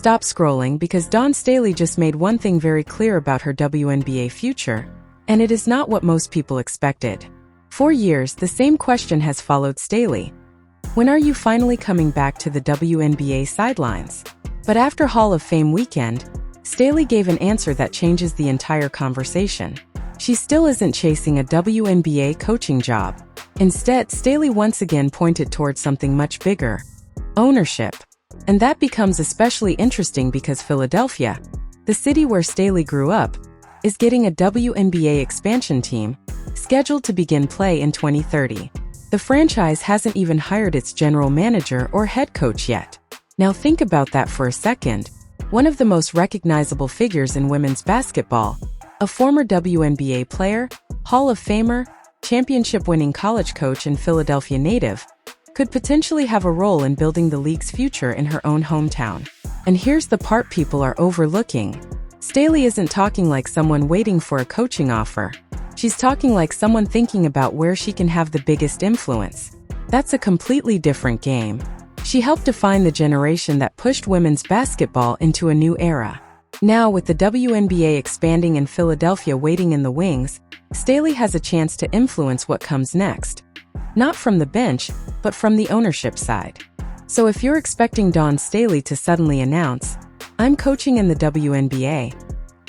Stop scrolling because Dawn Staley just made one thing very clear about her WNBA future, and it is not what most people expected. For years, the same question has followed Staley. When are you finally coming back to the WNBA sidelines? But after Hall of Fame weekend, Staley gave an answer that changes the entire conversation. She still isn't chasing a WNBA coaching job. Instead, Staley once again pointed towards something much bigger: ownership. And that becomes especially interesting because Philadelphia, the city where Staley grew up, is getting a WNBA expansion team, scheduled to begin play in 2030. The franchise hasn't even hired its general manager or head coach yet. Now think about that for a second. One of the most recognizable figures in women's basketball, a former WNBA player, Hall of Famer, championship-winning college coach and Philadelphia native, could potentially have a role in building the league's future in her own hometown. And here's the part people are overlooking. Staley isn't talking like someone waiting for a coaching offer. She's talking like someone thinking about where she can have the biggest influence. That's a completely different game. She helped define the generation that pushed women's basketball into a new era. Now, with the WNBA expanding and Philadelphia waiting in the wings, Staley has a chance to influence what comes next. Not from the bench, but from the ownership side. So if you're expecting Dawn Staley to suddenly announce, "I'm coaching in the WNBA,"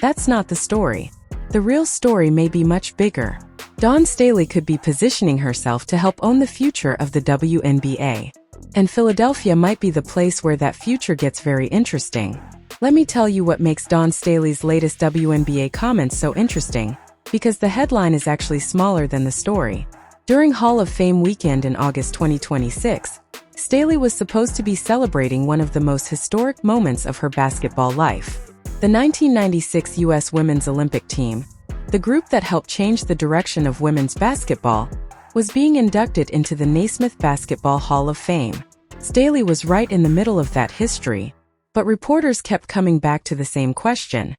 that's not the story. The real story may be much bigger. Dawn Staley could be positioning herself to help own the future of the WNBA. And Philadelphia might be the place where that future gets very interesting. Let me tell you what makes Dawn Staley's latest WNBA comments so interesting, because the headline is actually smaller than the story. During Hall of Fame weekend in August 2026, Staley was supposed to be celebrating one of the most historic moments of her basketball life. The 1996 U.S. Women's Olympic team, the group that helped change the direction of women's basketball, was being inducted into the Naismith Basketball Hall of Fame. Staley was right in the middle of that history, but reporters kept coming back to the same question.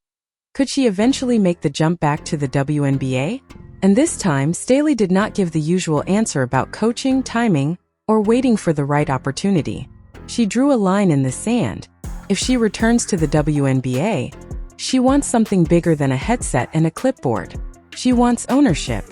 Could she eventually make the jump back to the WNBA? And this time, Staley did not give the usual answer about coaching, timing, or waiting for the right opportunity. She drew a line in the sand. If she returns to the WNBA, she wants something bigger than a headset and a clipboard. She wants ownership.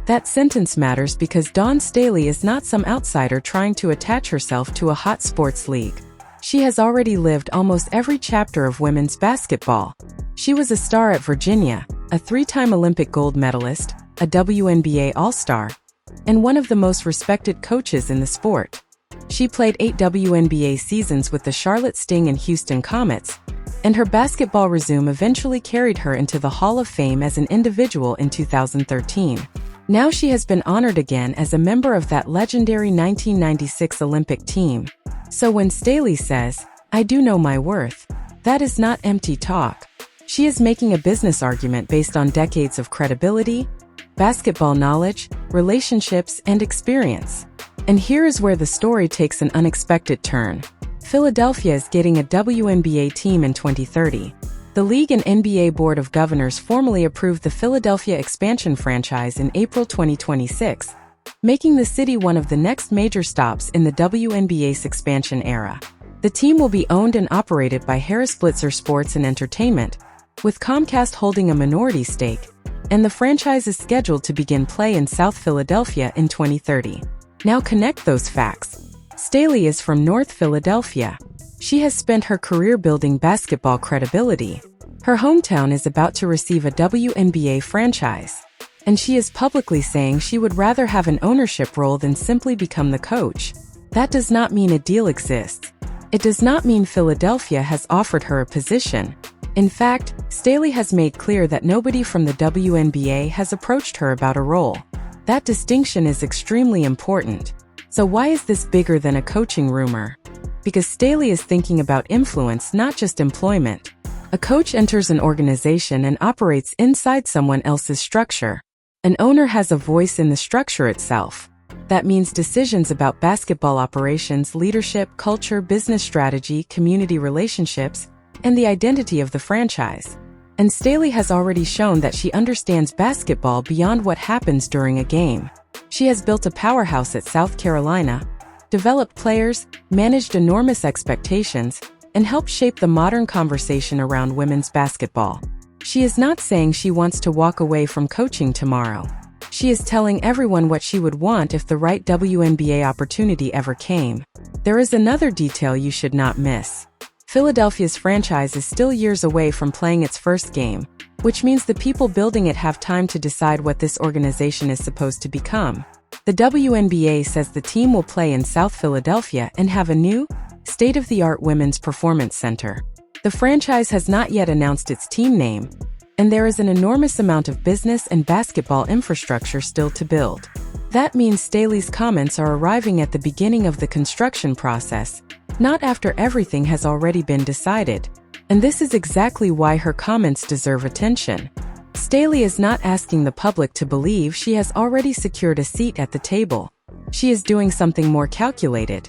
That sentence matters because Dawn Staley is not some outsider trying to attach herself to a hot sports league. She has already lived almost every chapter of women's basketball. She was a star at Virginia, a three-time Olympic gold medalist, a WNBA All-Star, and one of the most respected coaches in the sport. She played 8 WNBA seasons with the Charlotte Sting and Houston Comets, and her basketball resume eventually carried her into the Hall of Fame as an individual in 2013. Now she has been honored again as a member of that legendary 1996 Olympic team. So when Staley says, "I do know my worth," that is not empty talk. She is making a business argument based on decades of credibility, basketball knowledge, relationships, and experience. And here is where the story takes an unexpected turn. Philadelphia is getting a WNBA team in 2030. The league and NBA Board of Governors formally approved the Philadelphia expansion franchise in April 2026, making the city one of the next major stops in the WNBA's expansion era. The team will be owned and operated by Harris Blitzer Sports and Entertainment, with Comcast holding a minority stake, and the franchise is scheduled to begin play in South Philadelphia in 2030. Now connect those facts. Staley is from North Philadelphia. She has spent her career building basketball credibility. Her hometown is about to receive a WNBA franchise, and she is publicly saying she would rather have an ownership role than simply become the coach. That does not mean a deal exists. It does not mean Philadelphia has offered her a position. In fact, Staley has made clear that nobody from the WNBA has approached her about a role. That distinction is extremely important. So why is this bigger than a coaching rumor? Because Staley is thinking about influence, not just employment. A coach enters an organization and operates inside someone else's structure. An owner has a voice in the structure itself. That means decisions about basketball operations, leadership, culture, business strategy, community relationships, and the identity of the franchise. And Staley has already shown that she understands basketball beyond what happens during a game. She has built a powerhouse at South Carolina, developed players, managed enormous expectations, and helped shape the modern conversation around women's basketball. She is not saying she wants to walk away from coaching tomorrow. She is telling everyone what she would want if the right WNBA opportunity ever came. There is another detail you should not miss. Philadelphia's franchise is still years away from playing its first game, which means the people building it have time to decide what this organization is supposed to become. The WNBA says the team will play in South Philadelphia and have a new, state-of-the-art women's performance center. The franchise has not yet announced its team name, and there is an enormous amount of business and basketball infrastructure still to build. That means Staley's comments are arriving at the beginning of the construction process, not after everything has already been decided. And this is exactly why her comments deserve attention. Staley is not asking the public to believe she has already secured a seat at the table. She is doing something more calculated.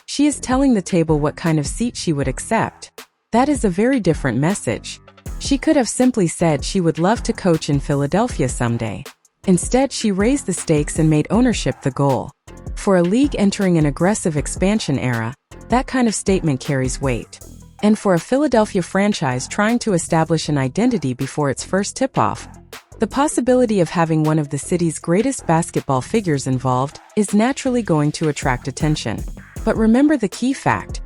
She is telling the table what kind of seat she would accept. That is a very different message. She could have simply said she would love to coach in Philadelphia someday. Instead, she raised the stakes and made ownership the goal. For a league entering an aggressive expansion era, that kind of statement carries weight. And for a Philadelphia franchise trying to establish an identity before its first tip-off, the possibility of having one of the city's greatest basketball figures involved is naturally going to attract attention. But remember the key fact: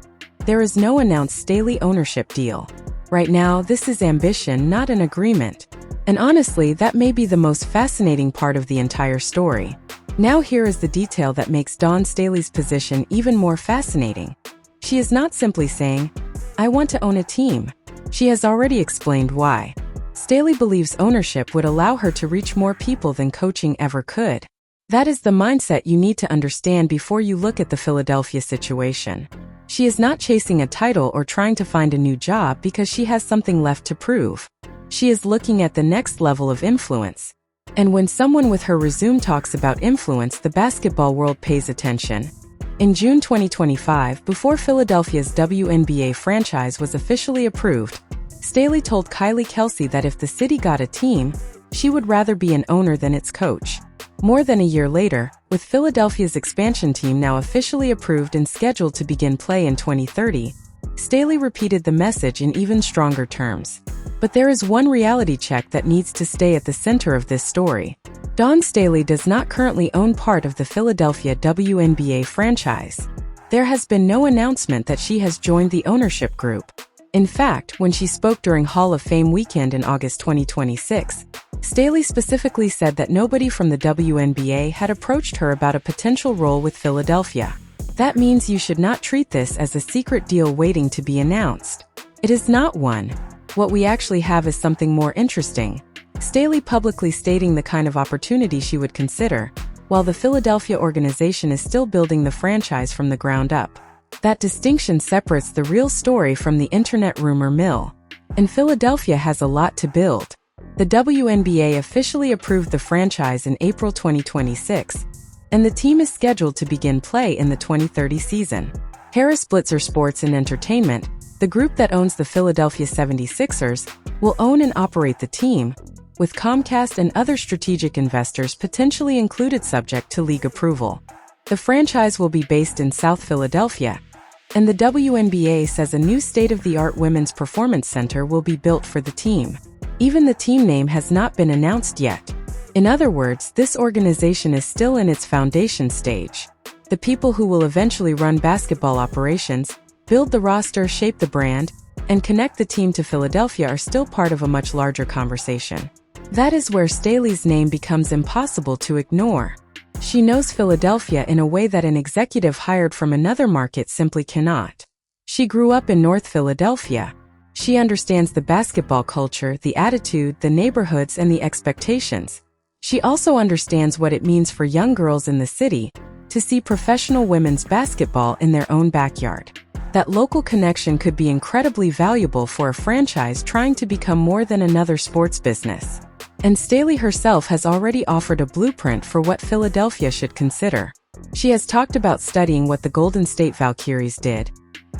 there is no announced Staley ownership deal. Right now, this is ambition, not an agreement. And honestly, that may be the most fascinating part of the entire story. Now here is the detail that makes Dawn Staley's position even more fascinating. She is not simply saying, "I want to own a team." She has already explained why. Staley believes ownership would allow her to reach more people than coaching ever could. That is the mindset you need to understand before you look at the Philadelphia situation. She is not chasing a title or trying to find a new job because she has something left to prove. She is looking at the next level of influence. And when someone with her resume talks about influence, the basketball world pays attention. In June 2025, before Philadelphia's WNBA franchise was officially approved, Staley told Kylie Kelsey that if the city got a team, she would rather be an owner than its coach. More than a year later, with Philadelphia's expansion team now officially approved and scheduled to begin play in 2030, Staley repeated the message in even stronger terms. But there is one reality check that needs to stay at the center of this story. Dawn Staley does not currently own part of the Philadelphia WNBA franchise. There has been no announcement that she has joined the ownership group. In fact, when she spoke during Hall of Fame weekend in August 2026, Staley specifically said that nobody from the WNBA had approached her about a potential role with Philadelphia. That means you should not treat this as a secret deal waiting to be announced. It is not one. What we actually have is something more interesting. Staley publicly stating the kind of opportunity she would consider, while the Philadelphia organization is still building the franchise from the ground up. That distinction separates the real story from the internet rumor mill. And Philadelphia has a lot to build. The WNBA officially approved the franchise in April 2026, and the team is scheduled to begin play in the 2030 season. Harris Blitzer Sports and Entertainment, the group that owns the Philadelphia 76ers, will own and operate the team, with Comcast and other strategic investors potentially included subject to league approval. The franchise will be based in South Philadelphia, and the WNBA says a new state-of-the-art women's performance center will be built for the team. Even the team name has not been announced yet. In other words, this organization is still in its foundation stage. The people who will eventually run basketball operations, build the roster, shape the brand, and connect the team to Philadelphia are still part of a much larger conversation. That is where Staley's name becomes impossible to ignore. She knows Philadelphia in a way that an executive hired from another market simply cannot. She grew up in North Philadelphia. She understands the basketball culture, the attitude, the neighborhoods, and the expectations. She also understands what it means for young girls in the city to see professional women's basketball in their own backyard. That local connection could be incredibly valuable for a franchise trying to become more than another sports business. And Staley herself has already offered a blueprint for what Philadelphia should consider. She has talked about studying what the Golden State Valkyries did,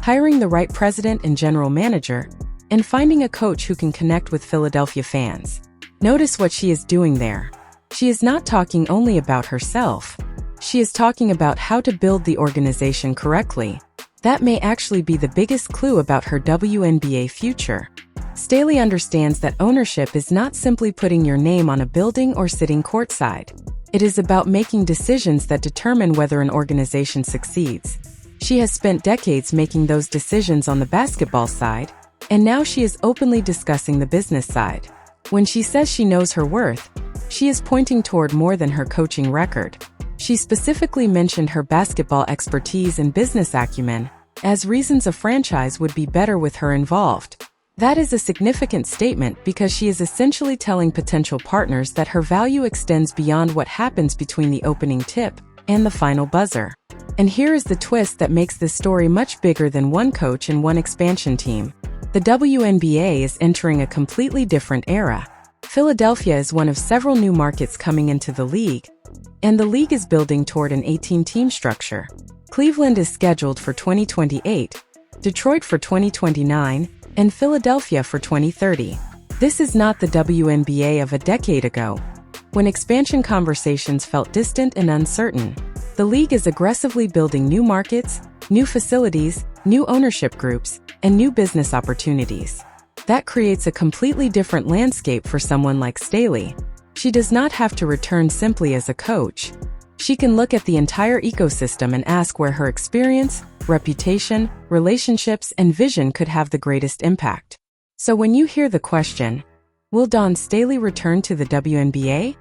hiring the right president and general manager, and finding a coach who can connect with Philadelphia fans. Notice what she is doing there. She is not talking only about herself. She is talking about how to build the organization correctly, That may actually be the biggest clue about her WNBA future. Staley understands that ownership is not simply putting your name on a building or sitting courtside. It is about making decisions that determine whether an organization succeeds. She has spent decades making those decisions on the basketball side, and now she is openly discussing the business side. When she says she knows her worth, she is pointing toward more than her coaching record. She specifically mentioned her basketball expertise and business acumen as reasons a franchise would be better with her involved. That is a significant statement because she is essentially telling potential partners that her value extends beyond what happens between the opening tip and the final buzzer. And here is the twist that makes this story much bigger than one coach and one expansion team. The WNBA is entering a completely different era. Philadelphia is one of several new markets coming into the league, and the league is building toward an 18-team structure. Cleveland is scheduled for 2028, Detroit for 2029, and Philadelphia for 2030. This is not the WNBA of a decade ago, when expansion conversations felt distant and uncertain. The league is aggressively building new markets, new facilities, new ownership groups, and new business opportunities. That creates a completely different landscape for someone like Staley. She does not have to return simply as a coach. She can look at the entire ecosystem and ask where her experience, reputation, relationships, and vision could have the greatest impact. So when you hear the question, will Dawn Staley return to the WNBA?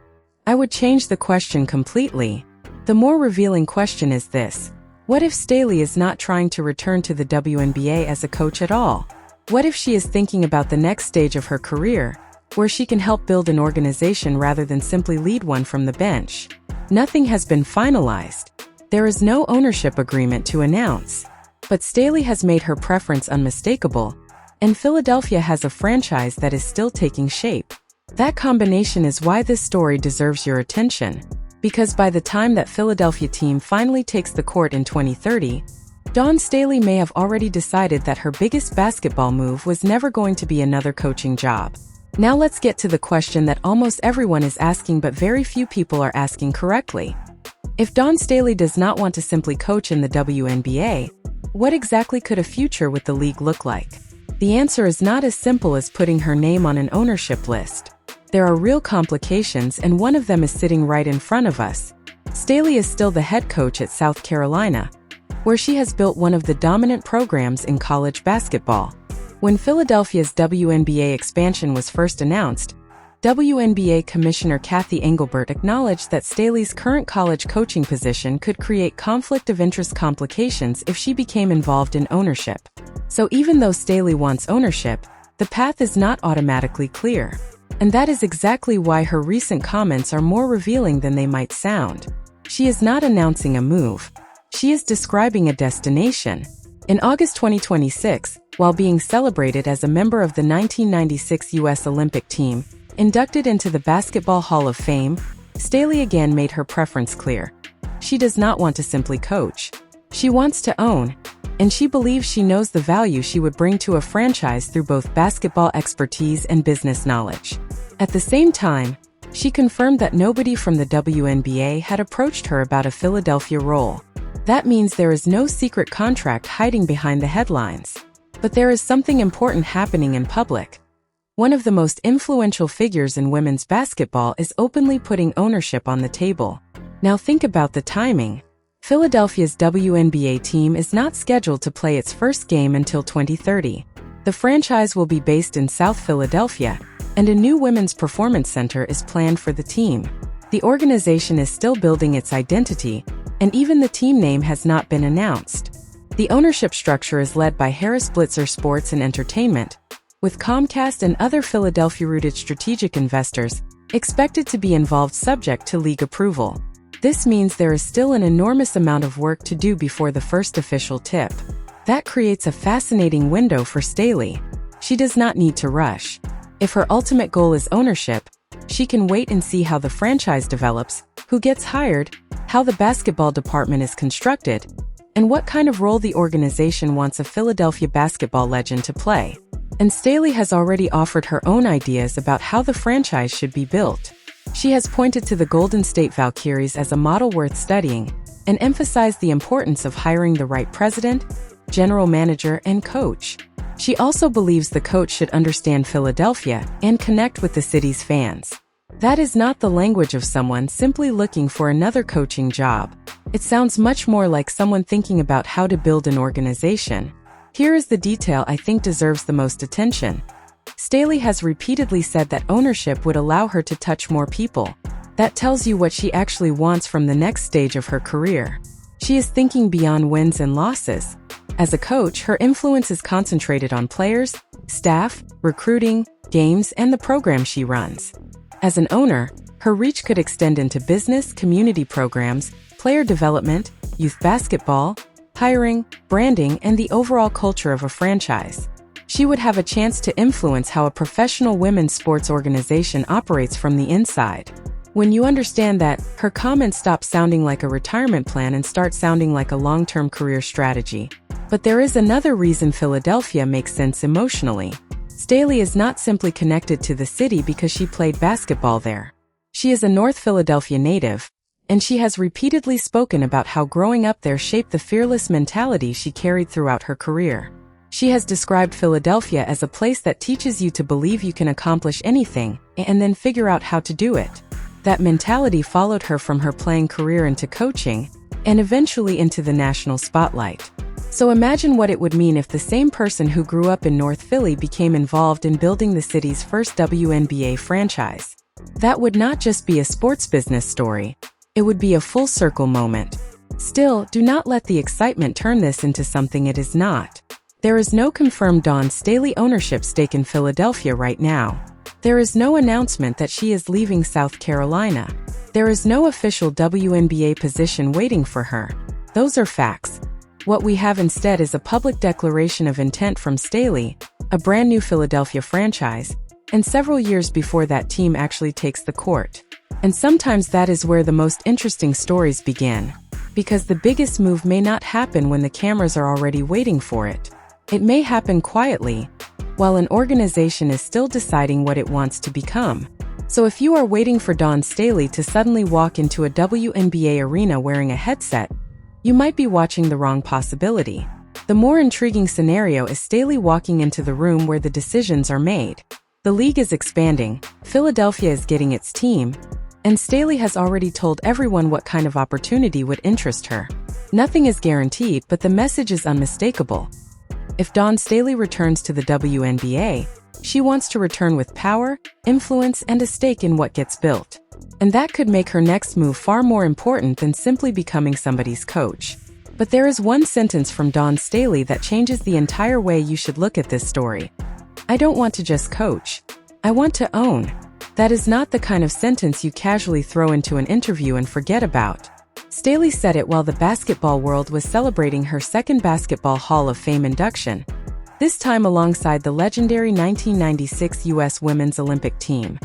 I would change the question completely. The more revealing question is this: what if Staley is not trying to return to the WNBA as a coach at all? What if she is thinking about the next stage of her career, where she can help build an organization rather than simply lead one from the bench? Nothing has been finalized. There is no ownership agreement to announce. But Staley has made her preference unmistakable, and Philadelphia has a franchise that is still taking shape. That combination is why this story deserves your attention. Because by the time that Philadelphia team finally takes the court in 2030, Dawn Staley may have already decided that her biggest basketball move was never going to be another coaching job. Now let's get to the question that almost everyone is asking but very few people are asking correctly. If Dawn Staley does not want to simply coach in the WNBA, what exactly could a future with the league look like? The answer is not as simple as putting her name on an ownership list. There are real complications, and one of them is sitting right in front of us. Staley is still the head coach at South Carolina, where she has built one of the dominant programs in college basketball. When Philadelphia's WNBA expansion was first announced, WNBA Commissioner Kathy Engelbert acknowledged that Staley's current college coaching position could create conflict of interest complications if she became involved in ownership. So even though Staley wants ownership, the path is not automatically clear. And that is exactly why her recent comments are more revealing than they might sound. She is not announcing a move. She is describing a destination. In August 2026, while being celebrated as a member of the 1996 U.S. Olympic team, inducted into the Basketball Hall of Fame, Staley again made her preference clear. She does not want to simply coach. She wants to own, and she believes she knows the value she would bring to a franchise through both basketball expertise and business knowledge. At the same time, she confirmed that nobody from the WNBA had approached her about a Philadelphia role. That means there is no secret contract hiding behind the headlines. But there is something important happening in public. One of the most influential figures in women's basketball is openly putting ownership on the table. Now think about the timing. Philadelphia's WNBA team is not scheduled to play its first game until 2030. The franchise will be based in South Philadelphia, and a new women's performance center is planned for the team. The organization is still building its identity, and even the team name has not been announced. The ownership structure is led by Harris Blitzer Sports and Entertainment, with Comcast and other Philadelphia-rooted strategic investors expected to be involved subject to league approval. This means there is still an enormous amount of work to do before the first official tip. That creates a fascinating window for Staley. She does not need to rush. If her ultimate goal is ownership, she can wait and see how the franchise develops, who gets hired, how the basketball department is constructed, and what kind of role the organization wants a Philadelphia basketball legend to play. And Staley has already offered her own ideas about how the franchise should be built. She has pointed to the Golden State Valkyries as a model worth studying, and emphasized the importance of hiring the right president, general manager, and coach. She also believes the coach should understand Philadelphia and connect with the city's fans. That is not the language of someone simply looking for another coaching job. It sounds much more like someone thinking about how to build an organization. Here is the detail I think deserves the most attention. Staley has repeatedly said that ownership would allow her to touch more people. That tells you what she actually wants from the next stage of her career. She is thinking beyond wins and losses. As a coach, her influence is concentrated on players, staff, recruiting, games, and the program she runs. As an owner, her reach could extend into business, community programs, player development, youth basketball, hiring, branding, and the overall culture of a franchise. She would have a chance to influence how a professional women's sports organization operates from the inside. When you understand that, her comments stop sounding like a retirement plan and start sounding like a long-term career strategy. But there is another reason Philadelphia makes sense emotionally. Staley is not simply connected to the city because she played basketball there. She is a North Philadelphia native, and she has repeatedly spoken about how growing up there shaped the fearless mentality she carried throughout her career. She has described Philadelphia as a place that teaches you to believe you can accomplish anything and then figure out how to do it. That mentality followed her from her playing career into coaching and eventually into the national spotlight. So imagine what it would mean if the same person who grew up in North Philly became involved in building the city's first WNBA franchise. That would not just be a sports business story. It would be a full circle moment. Still, do not let the excitement turn this into something it is not. There is no confirmed Dawn Staley ownership stake in Philadelphia right now. There is no announcement that she is leaving South Carolina. There is no official WNBA position waiting for her. Those are facts. What we have instead is a public declaration of intent from Staley, a brand new Philadelphia franchise, and several years before that team actually takes the court. And sometimes that is where the most interesting stories begin. Because the biggest move may not happen when the cameras are already waiting for it. It may happen quietly, while an organization is still deciding what it wants to become. So if you are waiting for Dawn Staley to suddenly walk into a WNBA arena wearing a headset, you might be watching the wrong possibility. The more intriguing scenario is Staley walking into the room where the decisions are made. The league is expanding, Philadelphia is getting its team, and Staley has already told everyone what kind of opportunity would interest her. Nothing is guaranteed, but the message is unmistakable. If Dawn Staley returns to the WNBA, she wants to return with power, influence, and a stake in what gets built. And that could make her next move far more important than simply becoming somebody's coach. But there is one sentence from Dawn Staley that changes the entire way you should look at this story. I don't want to just coach. I want to own. That is not the kind of sentence you casually throw into an interview and forget about. Staley said it while the basketball world was celebrating her second Basketball Hall of Fame induction, this time alongside the legendary 1996 U.S. Women's Olympic team.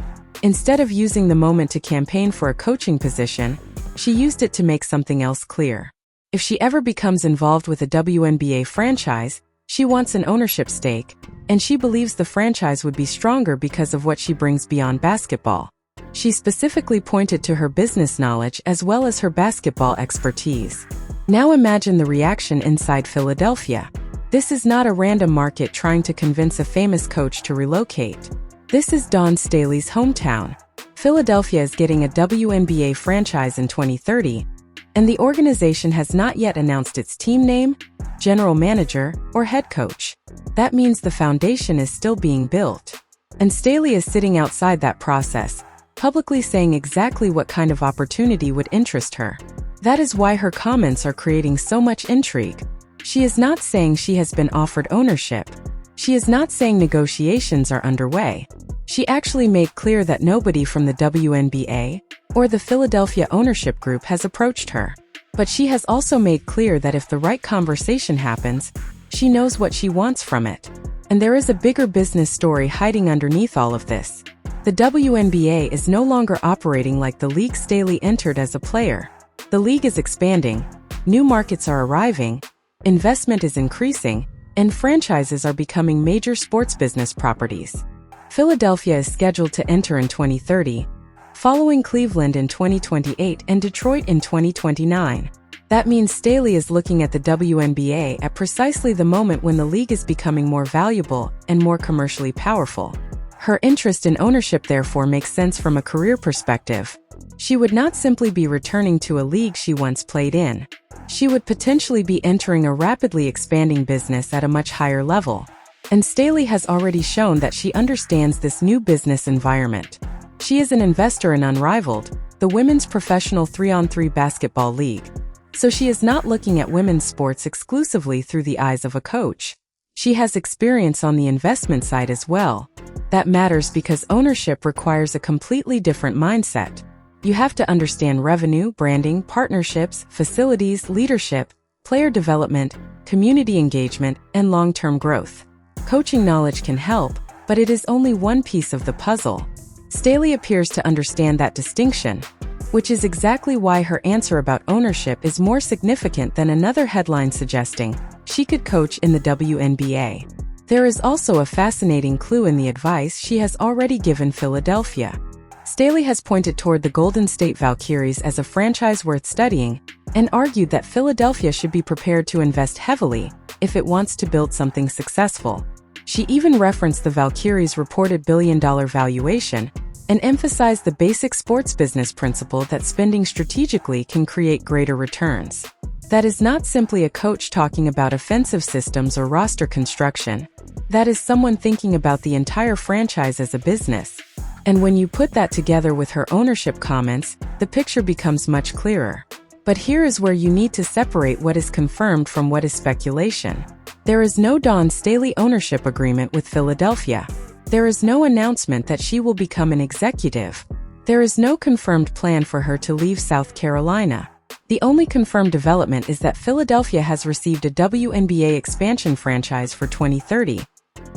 Instead of using the moment to campaign for a coaching position, she used it to make something else clear. If she ever becomes involved with a WNBA franchise, she wants an ownership stake, and she believes the franchise would be stronger because of what she brings beyond basketball. She specifically pointed to her business knowledge as well as her basketball expertise. Now imagine the reaction inside Philadelphia. This is not a random market trying to convince a famous coach to relocate. This is Dawn Staley's hometown. Philadelphia is getting a WNBA franchise in 2030, and the organization has not yet announced its team name, general manager, or head coach. That means the foundation is still being built. And Staley is sitting outside that process, publicly saying exactly what kind of opportunity would interest her. That is why her comments are creating so much intrigue. She is not saying she has been offered ownership. She is not saying negotiations are underway. She actually made clear that nobody from the WNBA or the Philadelphia ownership group has approached her. But she has also made clear that if the right conversation happens, she knows what she wants from it. And there is a bigger business story hiding underneath all of this. The WNBA is no longer operating like the league Staley entered as a player. The league is expanding, new markets are arriving, investment is increasing, and franchises are becoming major sports business properties. Philadelphia is scheduled to enter in 2030, following Cleveland in 2028 and Detroit in 2029. That means Staley is looking at the WNBA at precisely the moment when the league is becoming more valuable and more commercially powerful. Her interest in ownership therefore makes sense from a career perspective. She would not simply be returning to a league she once played in. She would potentially be entering a rapidly expanding business at a much higher level. And Staley has already shown that she understands this new business environment. She is an investor in Unrivaled, the women's professional 3-on-3 basketball league. So she is not looking at women's sports exclusively through the eyes of a coach. She has experience on the investment side as well. That matters because ownership requires a completely different mindset. You have to understand revenue, branding, partnerships, facilities, leadership, player development, community engagement, and long-term growth. Coaching knowledge can help, but it is only one piece of the puzzle. Staley appears to understand that distinction, which is exactly why her answer about ownership is more significant than another headline suggesting she could coach in the WNBA. There is also a fascinating clue in the advice she has already given Philadelphia. Staley has pointed toward the Golden State Valkyries as a franchise worth studying and argued that Philadelphia should be prepared to invest heavily if it wants to build something successful. She even referenced the Valkyries' reported billion-dollar valuation and emphasized the basic sports business principle that spending strategically can create greater returns. That is not simply a coach talking about offensive systems or roster construction. That is someone thinking about the entire franchise as a business. And when you put that together with her ownership comments, the picture becomes much clearer. But here is where you need to separate what is confirmed from what is speculation. There is no Dawn Staley ownership agreement with Philadelphia. There is no announcement that she will become an executive. There is no confirmed plan for her to leave South Carolina. The only confirmed development is that Philadelphia has received a WNBA expansion franchise for 2030,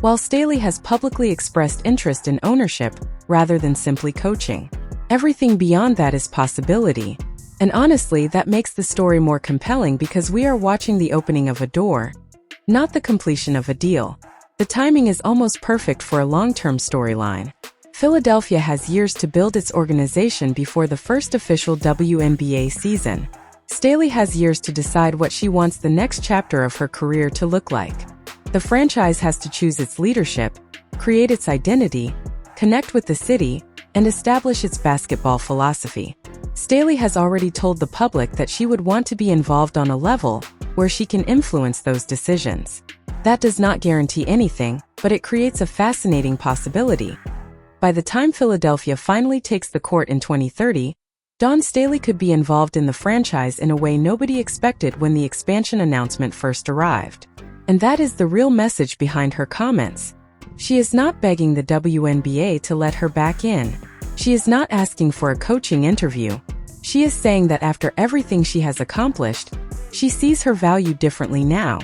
while Staley has publicly expressed interest in ownership rather than simply coaching. Everything beyond that is possibility. And honestly, that makes the story more compelling because we are watching the opening of a door, not the completion of a deal. The timing is almost perfect for a long-term storyline. Philadelphia has years to build its organization before the first official WNBA season. Staley has years to decide what she wants the next chapter of her career to look like. The franchise has to choose its leadership, create its identity, connect with the city, and establish its basketball philosophy. Staley has already told the public that she would want to be involved on a level where she can influence those decisions. That does not guarantee anything, but it creates a fascinating possibility. By the time Philadelphia finally takes the court in 2030, Dawn Staley could be involved in the franchise in a way nobody expected when the expansion announcement first arrived. And that is the real message behind her comments. She is not begging the WNBA to let her back in. She is not asking for a coaching interview. She is saying that after everything she has accomplished, she sees her value differently now.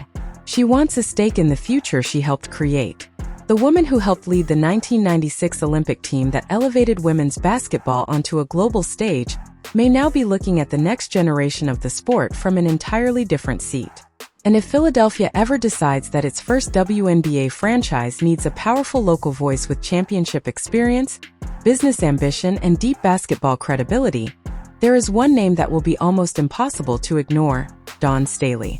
She wants a stake in the future she helped create. The woman who helped lead the 1996 Olympic team that elevated women's basketball onto a global stage may now be looking at the next generation of the sport from an entirely different seat. And if Philadelphia ever decides that its first WNBA franchise needs a powerful local voice with championship experience, business ambition, and deep basketball credibility, there is one name that will be almost impossible to ignore: Dawn Staley.